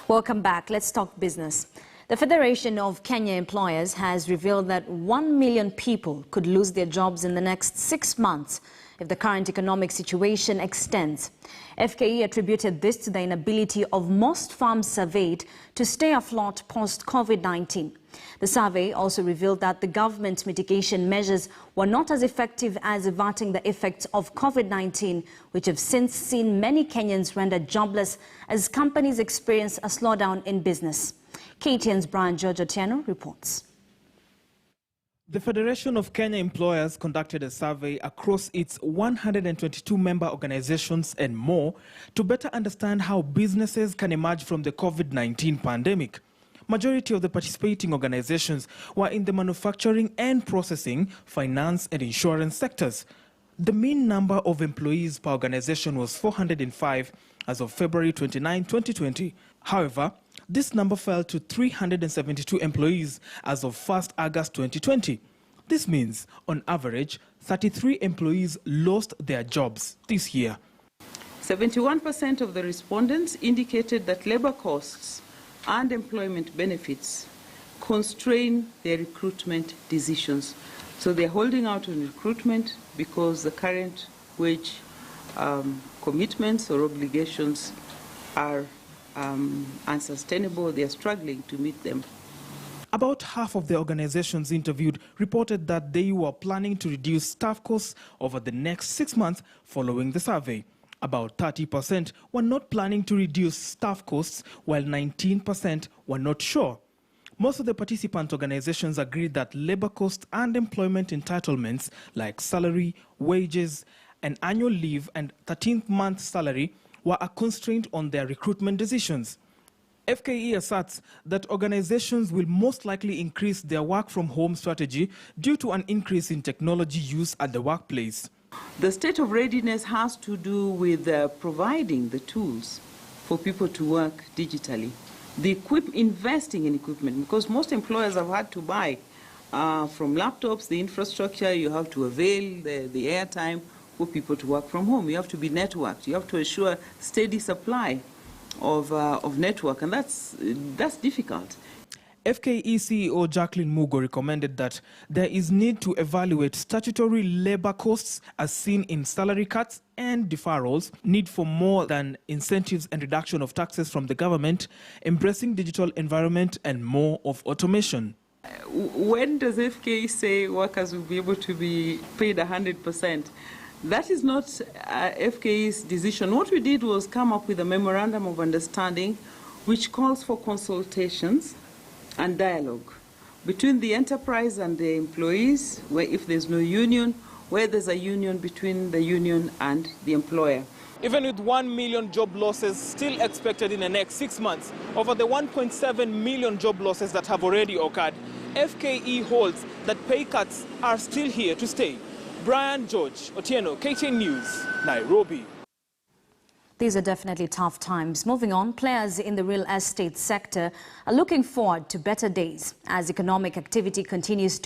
Welcome back. Let's talk business. The Federation of Kenya Employers has revealed that 1 million people could lose their jobs in the next 6 months if the current economic situation extends. FKE attributed this to the inability of most farms surveyed to stay afloat post-COVID-19. The survey also revealed that the government mitigation measures were not as effective as averting the effects of COVID-19, which have since seen many Kenyans rendered jobless as companies experience a slowdown in business. KTN's Brian George Otieno reports. The Federation of Kenya Employers conducted a survey across its 122 member organizations and more to better understand how businesses can emerge from the COVID-19 pandemic. Majority of the participating organizations were in the manufacturing and processing, finance and insurance sectors. The mean number of employees per organization was 405 as of February 29, 2020. However, this number fell to 372 employees as of 1st August 2020. This means, on average, 33 employees lost their jobs this year. 71% of the respondents indicated that labor costs and employment benefits constrain their recruitment decisions. So they're holding out on recruitment because the current wage commitments or obligations are unsustainable. They are struggling to meet them. About half of the organizations interviewed reported that they were planning to reduce staff costs over the next 6 months following the survey. About 30% were not planning to reduce staff costs, while 19% were not sure. Most of the participant organizations agreed that labor costs and employment entitlements like salary, wages, and annual leave and 13th month salary were a constraint on their recruitment decisions. FKE asserts that organizations will most likely increase their work-from-home strategy due to an increase in technology use at the workplace. The state of readiness has to do with providing the tools for people to work digitally. Investing in equipment, because most employers have had to buy from laptops, the infrastructure. You have to avail the airtime for people to work from home. You have to be networked. You have to assure steady supply of network, and that's difficult. FKE CEO Jacqueline Mugo recommended that there is need to evaluate statutory labor costs as seen in salary cuts and deferrals, need for more than incentives and reduction of taxes from the government, embracing digital environment and more of automation. When does FKE say workers will be able to be paid 100%? That is not FKE's decision. What we did was come up with a memorandum of understanding which calls for consultations and dialogue between the enterprise and the employees, where if there's no union, where there's a union between the union and the employer. Even with 1 million job losses still expected in the next 6 months, over the 1.7 million job losses that have already occurred, FKE holds that pay cuts are still here to stay. Brian George Otieno, KTN News, Nairobi. These are definitely tough times. Moving on, players in the real estate sector are looking forward to better days as economic activity continues to